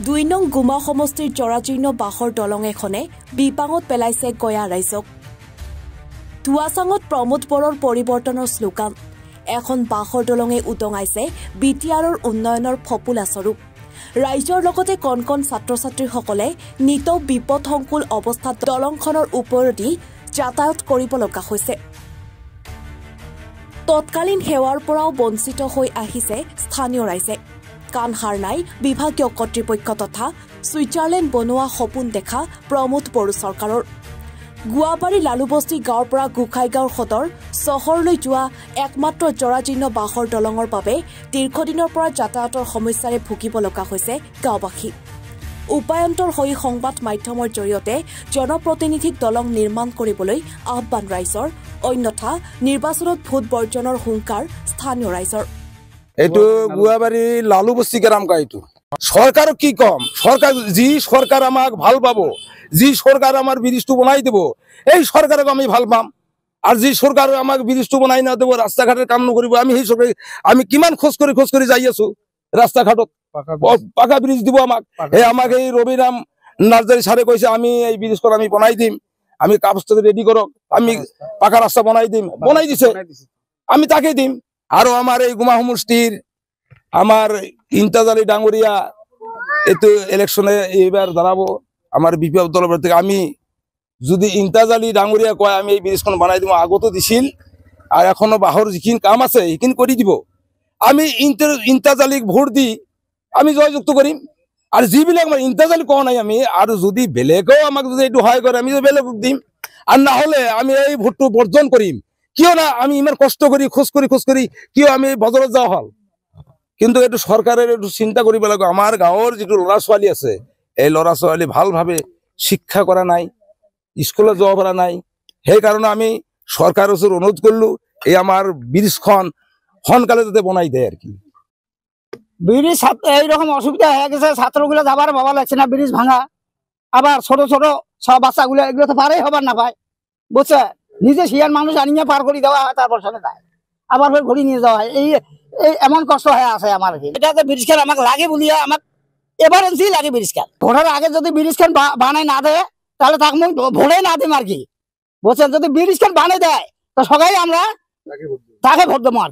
২ নং গুমা সমষ্টিৰ জৰাজীৰ্ণ বাঁহৰ দলং এখনে বিপাঙত পেলাইছে গয়া ৰাইজক। ধুৱাচাঙত প্ৰমোদ বৰৰ পৰিৱৰ্তনৰ শ্লোগান। এখন বাঁহৰ দলঙে উদঙাইছে বিটিআৰৰ উন্নয়নৰ ফপুলা স্বৰূপ। ৰাইজৰ লগতে কণ কণ ছাত্ৰ ছাত্ৰীসকলে নিত বিপদসংকুল অৱস্থাত দলংখনৰ ওপৰেদি যাতায়াত কৰিব লগা হৈছে। তৎকালীন সেৱাৰ পৰাও বঞ্চিত হৈ আহিছে স্থানীয় ৰাইজে। কাণ সাৰ নাই বিভাগীয় কৰ্তৃপক্ষ তথা ছুইজাৰলেণ্ড বনোৱা সপোন দেখা প্ৰমোদ বড়ো চৰকাৰৰ। গুৱাবাৰী লালুবস্তি গাঁৱৰ পৰা গোসাইগাঁও সদৰ চহৰলৈ যোৱা একমাত্ৰ জৰাজীৰ্ণ বাঁহৰ দলঙৰ বাবে দীৰ্ঘদিনৰ পৰা যাতায়াতৰ সমস্যাৰে ভুগিব লগা হৈছে গাঁওবাসী। উপায়ন্তৰ হৈ সংবাদ মাধ্যমৰ জৰিয়তে জনপ্ৰতিনিধিক দলং নিৰ্মাণ কৰিবলৈ আহ্বান ৰাইজৰ, অন্যথা নিৰ্বাচনত ভোট বৰ্জনৰ হুংকাৰ স্থানীয় ৰাইজৰ। এইটো গুৱাবাৰী লালুবস্তি গ্ৰাম কা এইটো সরকারক কি কম, সরকার যি সরকার আমাক ভাল পাব, যি সরকার আমার ব্রিজটো বনাই দেব, এই সরকারক আমি ভাল পাম। আর যি সরকার আমাক ব্রিজটো বনাই না দেব, রাস্তাঘাটের কাম নকরিব, আমি সেই সরকার আমি কিমান খোঁজ কৰি যাই আছো রাস্তাঘাটত। পাকা ব্রিজ দিব আমাক। আমাক এই রবিরাম নার্জারি সারে কৈছে আমি এই ব্রিজখন আমি বনাই দিম, আমি কাগজটা রেডি করক, আমি পাকা রাস্তা বনাই দিম, বনাই দিছে, আমি তাকে দিম। আর আমার এই গুমা সমষ্টির আমার ইমতাজ আলী ডাঙরিয়া এতো ইলেকশনে এইবার দাঁড়াবো আমার বিপিএফ দলের থেকে। আমি যদি ইমতাজ আলী ডাঙরিয়া কয় আমি এই ব্রিজখন বানাই দিব, আগতো দিছিল আর এখনো বাহর যিখিনি কাম আছে সেইখিনি করে দিব। আমি ইমতাজ আলীক ভোট দি আমি জয়যুক্ত করিম। আর যিবিলাক ইমতাজ আলী কোৱা নাই আমি, আর যদি বেলেগেও আমাক যদি এইটো সহায় করে আমি বেলেগক দিম। আর না হলে আমি এই ভোটটো বর্জন করিম। কিয় না আমি ইমান কষ্ট করি খোঁজ কৰি কিয় আমি বজাৰত যাওয়া হল। কিন্তু এইটো সৰকাৰেৰ একটু চিন্তা কৰিব লাগে। আমাৰ গাঁৱৰ যিটো ল'ৰা ছোৱালী আছে, এই ল'ৰা ছোৱালী ভালভাৱে শিক্ষা কৰা নাই, স্কুলে যাব পৰা নাই। সেইকাৰণে আমি সৰকাৰেৰ ওচৰত অনুরোধ করলো এই আমার ব্রিজখন সোনকালে যাতে বনাই দেয় আর কি। ব্রিজ এইরকম অসুবিধা হয়ে গেছে, ছাত্রগুলো যাবার বাবা লাগছে না ব্রিজ ভাঙা। আবার ছোট ছোট সব বাচ্চাগুলো এগুলো তো পারেই হবার না ভাই, বুঝছে। নিজে শিয়ার মানুষ আনিয়ে পার করে দেওয়া হয়, তারপর সাথে যায় আবার ফের ঘুরি নিয়ে যাওয়া হয়। এই এমন কষ্ট হয়ে আছে আমার। এটাতে ব্রিজ খান আমাকে লাগে বলিয়া আমার এমার্জেন্সি লাগে ব্রিজ খান। ভোটের আগে যদি ব্রিজ খান বানাই না দেয় তাহলে তাকে মুই ভোটে না দিম আর কি, বুঝছেন। যদি ব্রিজ খান বানাই দেয় তো সবাই আমরা তাকে ভোট দেবো আর কি।